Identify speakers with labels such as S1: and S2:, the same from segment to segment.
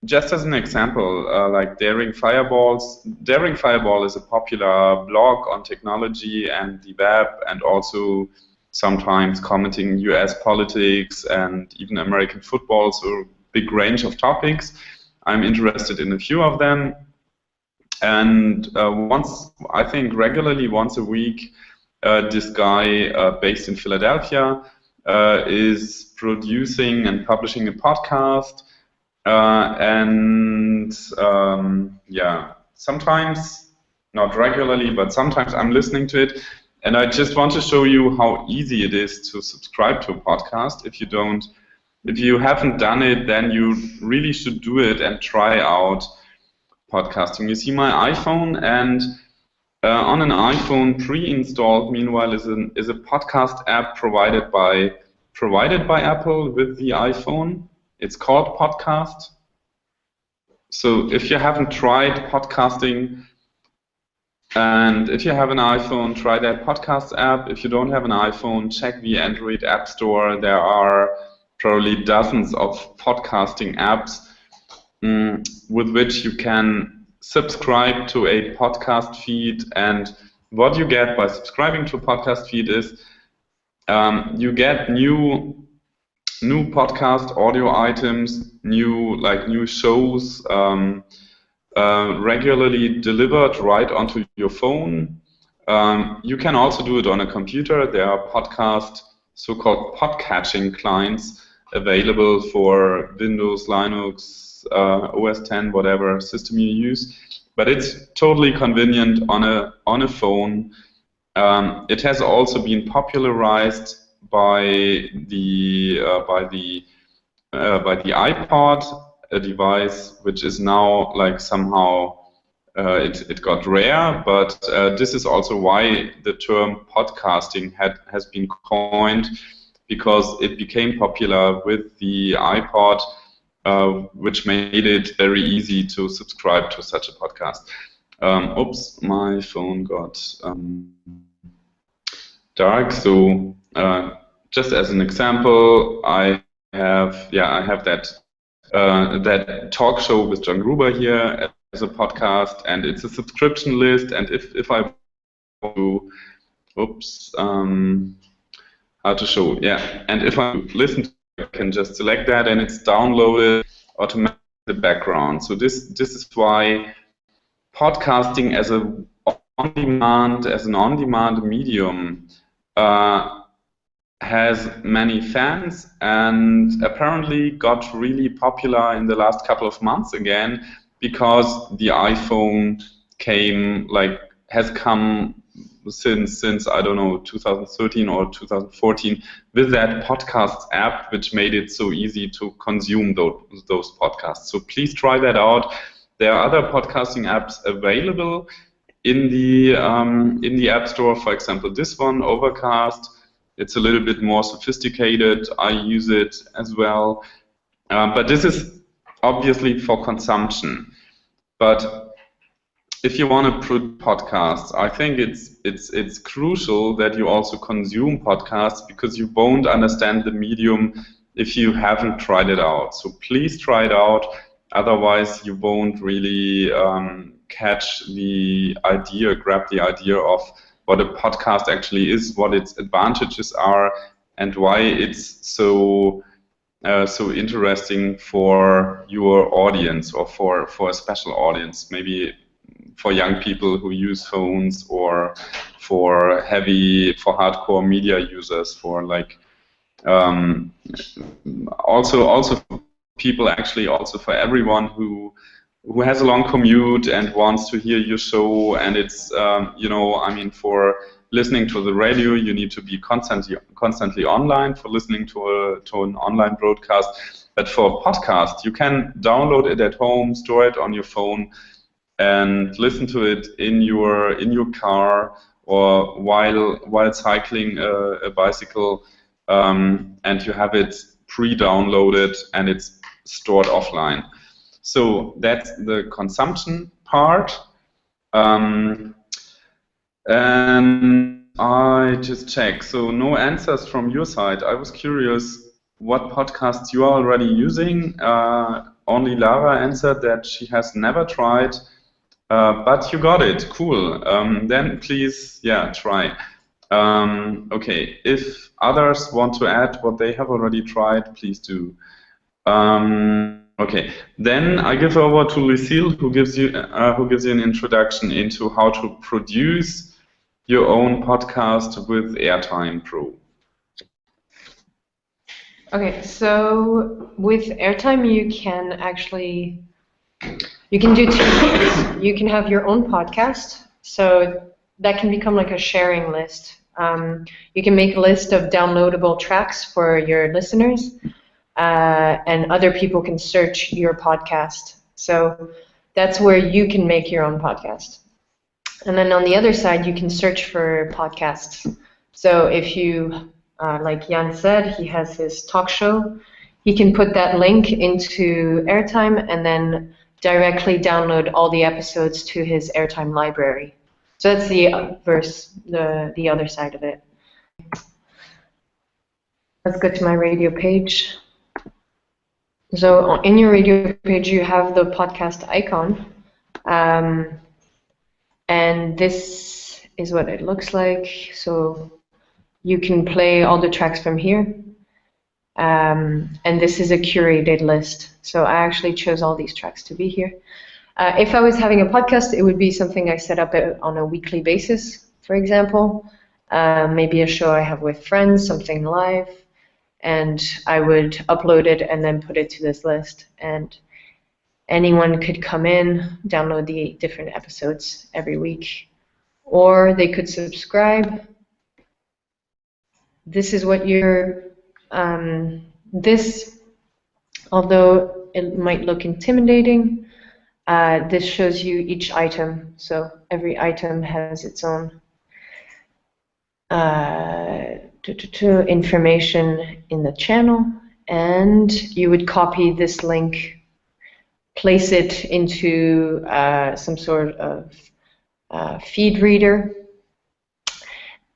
S1: just as an example, like Daring Fireballs. Daring Fireball is a popular blog on technology and the web, and also sometimes commenting US politics and even American football, so a big range of topics. I'm interested in a few of them. And I think regularly, once a week, this guy based in Philadelphia is producing and publishing a podcast. Yeah, sometimes, not regularly, but sometimes I'm listening to it. And I just want to show you how easy it is to subscribe to a podcast. If you haven't done it, then you really should do it and try out podcasting. You see my iPhone, and on an iPhone pre-installed, meanwhile, is a podcast app provided by Apple with the iPhone. It's called Podcast. So if you haven't tried podcasting, and if you have an iPhone, try that podcast app. If you don't have an iPhone, check the Android App Store. There are probably dozens of podcasting apps with which you can subscribe to a podcast feed. And what you get by subscribing to a podcast feed is you get new podcast audio items, new shows regularly delivered right onto your phone. You can also do it on a computer. There are so-called podcatching clients available for Windows, Linux, OS 10, whatever system you use. But it's totally convenient on a phone. It has also been popularized by the iPod, a device which is now like somehow it got rare, but this is also why the term podcasting has been coined, because it became popular with the iPod, which made it very easy to subscribe to such a podcast. Oops, my phone got dark. So just as an example, I have that talk show with John Gruber here as a podcast, and it's a subscription list. And if I want to, how to show? Yeah, and if I listen to it, I can just select that, and it's downloaded automatically in the background. So this is why podcasting as an on-demand medium has many fans, and apparently got really popular in the last couple of months again, because the iPhone has come since I don't know, 2013 or 2014, with that podcast app, which made it so easy to consume those podcasts. So please try that out. There are other podcasting apps available in the App Store. For example, this one, Overcast. It's a little bit more sophisticated. I use it as well. But this is obviously for consumption. But if you want to produce podcasts, I think it's crucial that you also consume podcasts, because you won't understand the medium if you haven't tried it out. So please try it out. Otherwise, you won't really grab the idea of what a podcast actually is, what its advantages are, and why it's so interesting for your audience, or for a special audience, maybe for young people who use phones, or for hardcore media users, for also people, actually also for everyone who has a long commute and wants to hear your show. And it's for listening to the radio, you need to be constantly online. For listening to an online broadcast, but for a podcast, you can download it at home, store it on your phone, and listen to it in your car, or while cycling a bicycle, and you have it pre-downloaded and it's stored offline. So that's the consumption part. And I just checked. So no answers from your side. I was curious what podcasts you are already using. Only Lara answered that she has never tried, but you got it. Cool. Then please, yeah, try. Okay, if others want to add what they have already tried, please do. Okay, then I give over to Lucille, who gives you an introduction into how to produce your own podcast with Airtime Pro.
S2: Okay, so with Airtime, you can do 2 things. You can have your own podcast, so that can become like a sharing list. You can make a list of downloadable tracks for your listeners, and other people can search your podcast. So that's where you can make your own podcast. And then on the other side, you can search for podcasts. So if you, like Jan said, he has his talk show, he can put that link into Airtime and then directly download all the episodes to his Airtime library. So that's the other side of it. Let's go to my radio page. So in your radio page, you have the podcast icon. And this is what it looks like. So you can play all the tracks from here. And this is a curated list. So I actually chose all these tracks to be here. If I was having a podcast, it would be something I set up on a weekly basis, for example. Maybe a show I have with friends, something live. And I would upload it and then put it to this list. And anyone could come in, download the different episodes every week. Or they could subscribe. This is what although it might look intimidating, this shows you each item. So every item has its own information in the channel, and you would copy this link, place it into some sort of feed reader,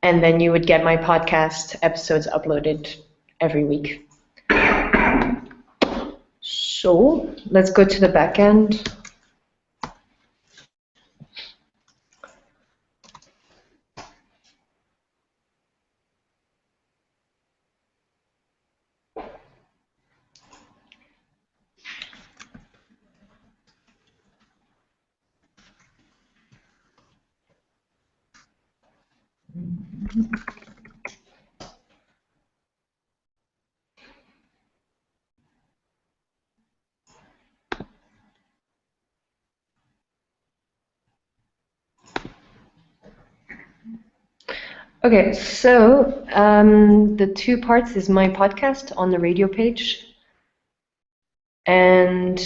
S2: and then you would get my podcast episodes uploaded every week. So let's go to the back end. Okay, so the 2 parts is my podcast on the radio page, and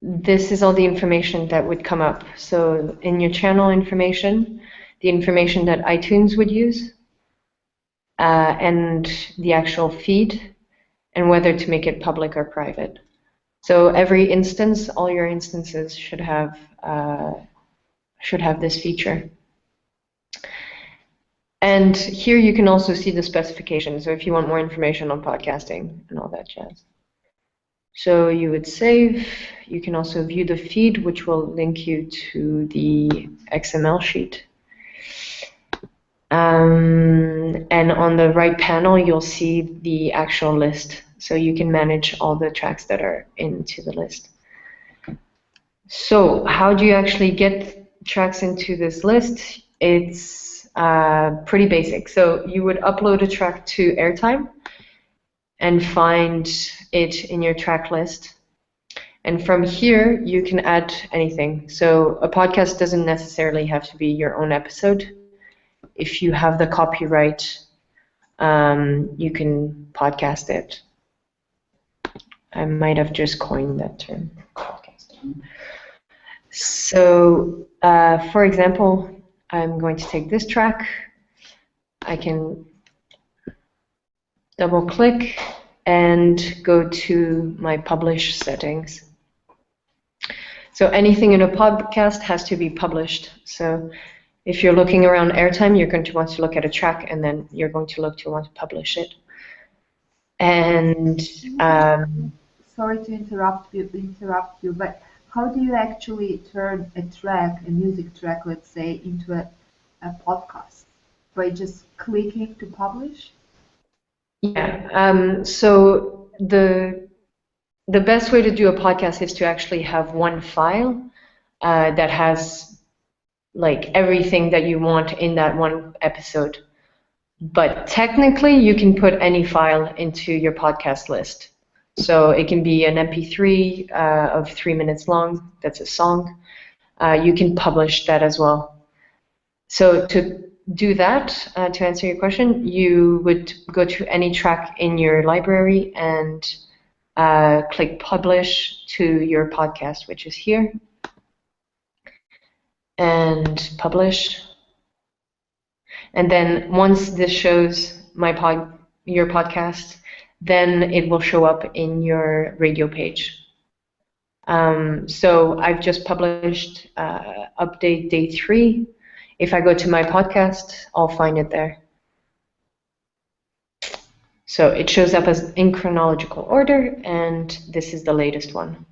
S2: this is all the information that would come up. So in your channel information, the information that iTunes would use, and the actual feed, and whether to make it public or private. So every instance, all your instances should have this feature. And here you can also see the specifications, so if you want more information on podcasting and all that jazz. So you would save. You can also view the feed, which will link you to the XML sheet. And on the right panel, you'll see the actual list. So you can manage all the tracks that are into the list. So how do you actually get tracks into this list? It's pretty basic. So you would upload a track to Airtime and find it in your track list. And from here, you can add anything. So a podcast doesn't necessarily have to be your own episode. If you have the copyright, you can podcast it. I might have just coined that term, podcast. So, for example, I'm going to take this track. I can double click and go to my publish settings. So anything in a podcast has to be published. So if you're looking around Airtime, you're going to want to look at a track, and then you're going to want to publish it. And
S3: sorry to interrupt you, but how do you actually turn a music track, let's say, into a podcast? By just clicking to publish?
S2: yeah, so the best way to do a podcast is to actually have one file that has like everything that you want in that one episode. But technically, you can put any file into your podcast list. So it can be an MP3 of 3 minutes long. That's a song. You can publish that as well. So to do that, to answer your question, you would go to any track in your library and click publish to your podcast, which is here, and publish. And then once this shows your podcast, then it will show up in your radio page. So I've just published update day 3. If I go to my podcast, I'll find it there. So it shows up as in chronological order, and this is the latest one.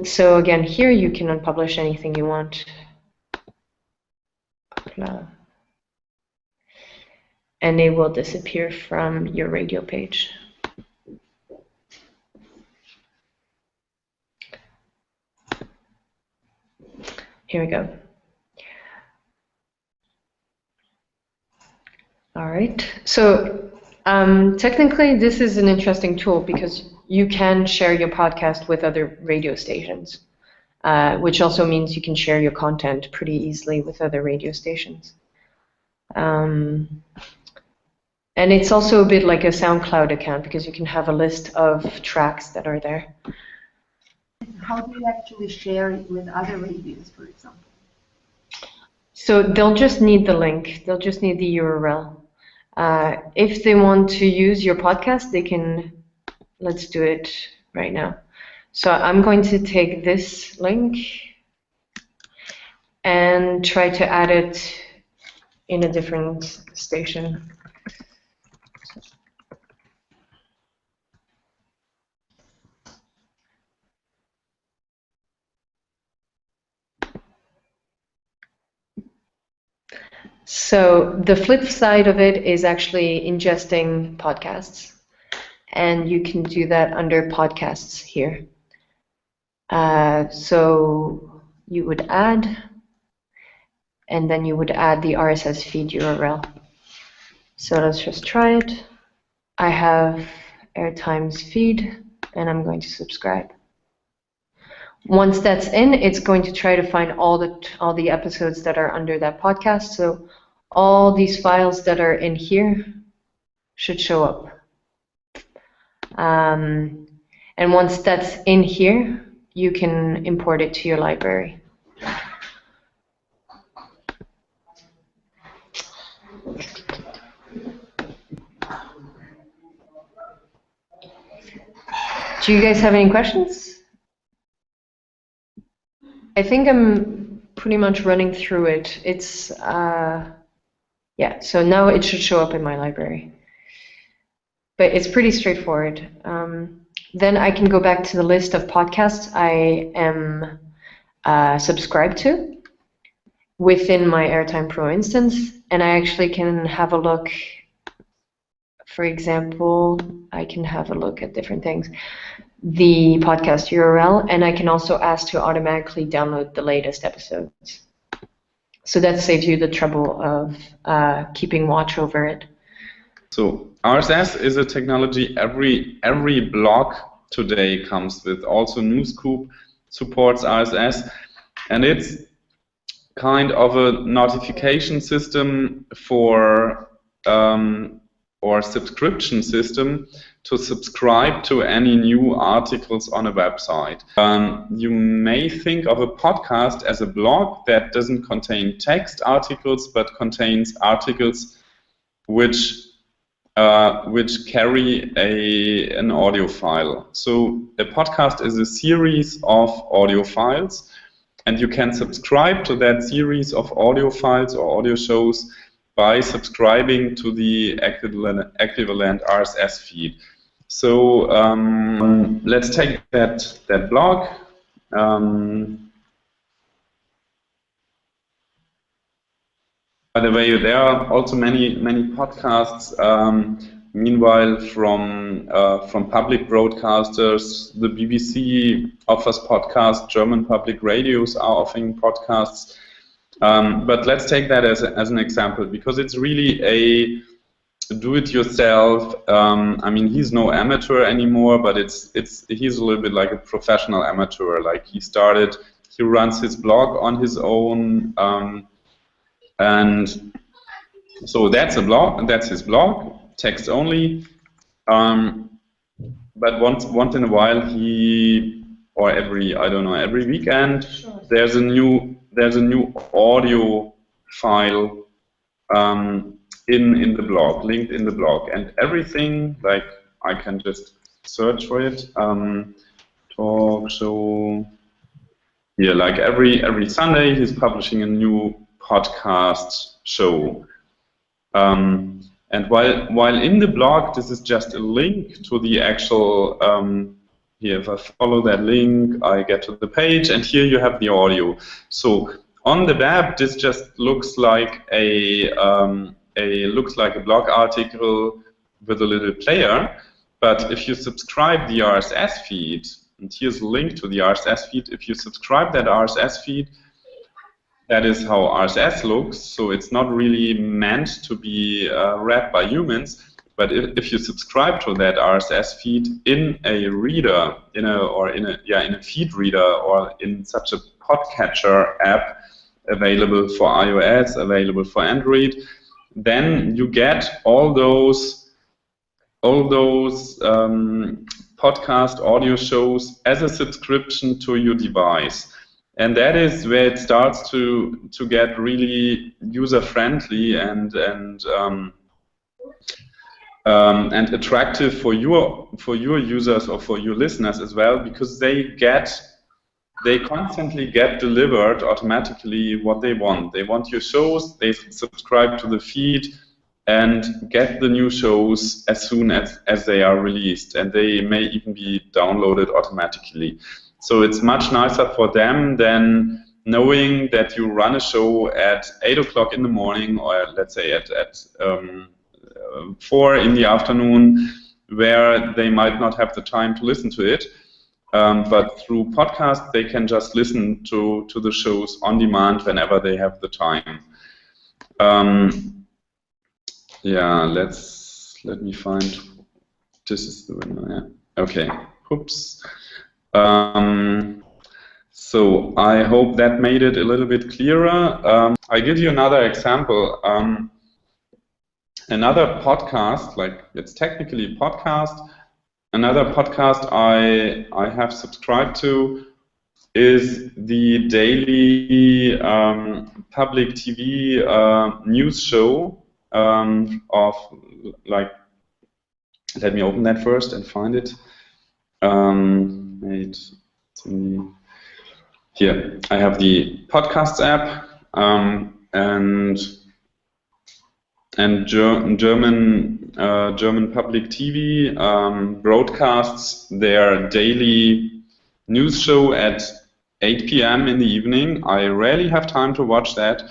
S2: So again, here you can unpublish anything you want. And it will disappear from your radio page. Here we go. All right. So technically, this is an interesting tool because you can share your podcast with other radio stations, which also means you can share your content pretty easily with other radio stations. And it's also a bit like a SoundCloud account because you can have a list of tracks that are there.
S3: How do you actually share it with other radios, for example?
S2: So they'll just need the link. They'll just need the URL. If they want to use your podcast, they can. Let's do it right now. So I'm going to take this link and try to add it in a different station. So the flip side of it is actually ingesting podcasts. And you can do that under podcasts here. So you would add, and then you would add the RSS feed URL. So let's just try it. I have Airtime's feed, and I'm going to subscribe. Once that's in, it's going to try to find all the episodes that are under that podcast. So all these files that are in here should show up. And once that's in here, you can import it to your library. Do you guys have any questions? I think I'm pretty much running through it. It's, yeah, so now it should show up in my library. But it's pretty straightforward. Then I can go back to the list of podcasts I am subscribed to within my Airtime Pro instance, and I actually can have a look. For example, I can have a look at different things. The podcast URL, and I can also ask to automatically download the latest episodes. So that saves you the trouble of keeping watch over it.
S1: So RSS is a technology every blog today comes with. Also Newscoop supports RSS, and it's kind of a notification system for or subscription system to subscribe to any new articles on a website. You may think of a podcast as a blog that doesn't contain text articles but contains articles which carry an audio file. So a podcast is a series of audio files, and you can subscribe to that series of audio files or audio shows by subscribing to the equivalent RSS feed. So let's take that blog. By the way, there are also many podcasts. Meanwhile, from public broadcasters, the BBC offers podcasts. German public radios are offering podcasts. But let's take that as an example, because it's really a do-it-yourself. I mean, he's no amateur anymore, but he's a little bit like a professional amateur. Like he runs his blog on his own. And so that's his blog, text only. But once in a while every weekend, there's a new audio file in the blog, linked in the blog, and everything, like I can just search for it. Talk show. Yeah, like every Sunday he's publishing a new podcast show, and while in the blog, this is just a link to the actual. Here, if I follow that link, I get to the page, and here you have the audio. So on the web, this just looks like a blog article with a little player. But if you subscribe the RSS feed, and here's a link to the RSS feed. If you subscribe that RSS feed, that is how RSS looks. So it's not really meant to be read by humans. But if you subscribe to that RSS feed in a reader, in a feed reader, or in such a podcatcher app available for iOS, available for Android, then you get all those podcast audio shows as a subscription to your device. And that is where it starts to get really user-friendly and attractive for your users or for your listeners as well, because they constantly get delivered automatically what they want. They want your shows, they subscribe to the feed and get the new shows as soon as they are released, and they may even be downloaded automatically. So it's much nicer for them than knowing that you run a show at 8 o'clock in the morning, or let's say at 4 in the afternoon, where they might not have the time to listen to it. But through podcasts, they can just listen to the shows on demand whenever they have the time. Yeah, let me find. This is the window. Yeah. Okay. Oops. So I hope that made it a little bit clearer. I give you another example. Another podcast, like it's technically a podcast. Another podcast I have subscribed to is the daily public TV news show of, like, let me open that first and find it. Here I have the podcasts app, and German public TV broadcasts their daily news show at 8 p.m. in the evening. I rarely have time to watch that.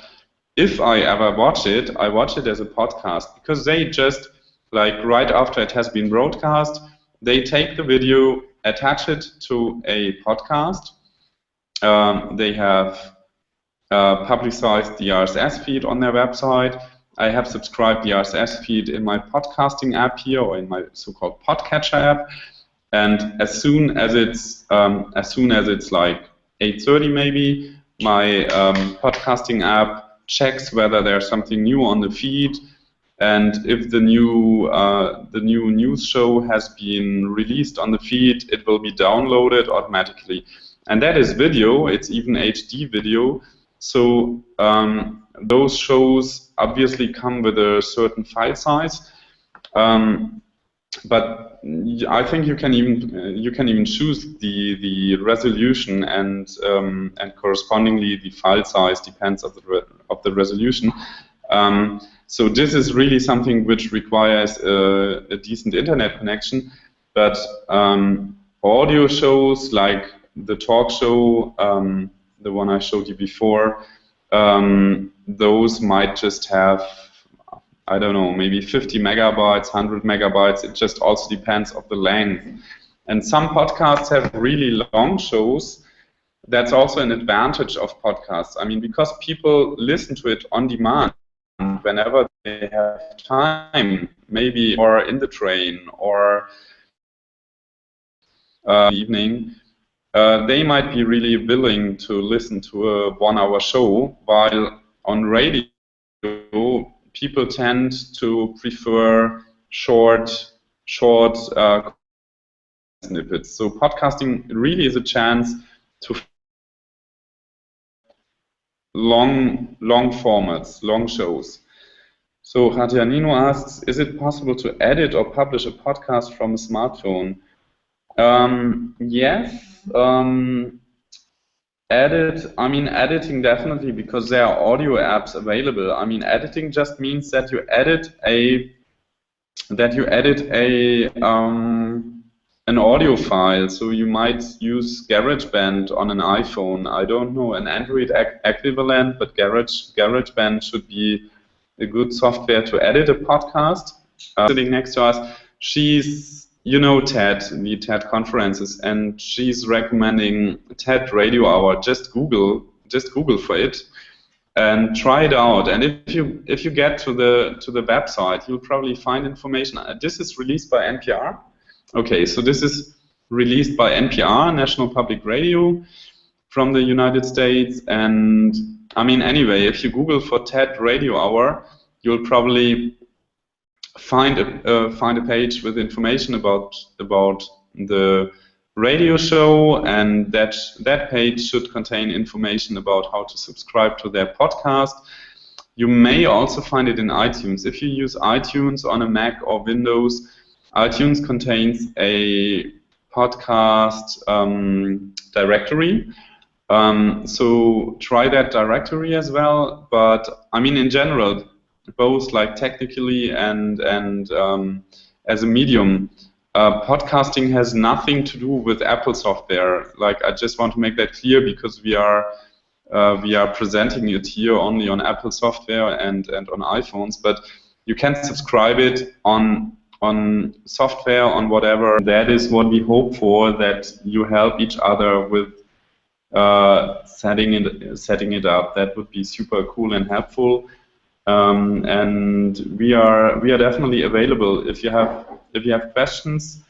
S1: If I ever watch it, I watch it as a podcast, because they just, like, right after it has been broadcast, they take the video, attach it to a podcast. They have publicized the RSS feed on their website. I have subscribed the RSS feed in my podcasting app here, or in my so-called podcatcher app. And as soon as it's like 8:30 maybe, my podcasting app checks whether there's something new on the feed, and if the new news show has been released on the feed, it will be downloaded automatically. And that is video. It's even HD video. So those shows obviously come with a certain file size, but I think you can even choose the resolution, and correspondingly the file size depends of the resolution. So this is really something which requires a decent internet connection. But audio shows like the talk show, the one I showed you before, those might just have, I don't know, maybe 50 megabytes, 100 megabytes. It just also depends on the length. And some podcasts have really long shows. That's also an advantage of podcasts. I mean, because people listen to it on demand whenever they have time, maybe or in the train or evening, they might be really willing to listen to a 1-hour show, while on radio, people tend to prefer short snippets. So podcasting really is a chance to long formats, long shows. So Ratianino asks, is it possible to edit or publish a podcast from a smartphone? Yes. Editing definitely, because there are audio apps available. I mean, editing just means that you edit an audio file. So you might use GarageBand on an iPhone. I don't know an Android equivalent, but GarageBand should be a good software to edit a podcast. Sitting next to us, she's, you know, TED, the TED conferences, and she's recommending TED Radio Hour. Just Google for it and try it out. And if you get to the website, you'll probably find information. This is released by NPR. Okay, so this is released by NPR, National Public Radio, from the United States. And I mean, anyway, if you Google for TED Radio Hour, you'll probably find a page with information about the radio show, and that page should contain information about how to subscribe to their podcast. You may also find it in iTunes. If you use iTunes on a Mac or Windows, iTunes contains a podcast directory. So try that directory as well. But I mean, in general, both like technically and as a medium, podcasting has nothing to do with Apple software. Like, I just want to make that clear, because we are presenting it here only on Apple software and on iPhones, but you can subscribe it on software, on whatever. That is what we hope for, that you help each other with setting it up. That would be super cool and helpful. And we are definitely available if you have questions.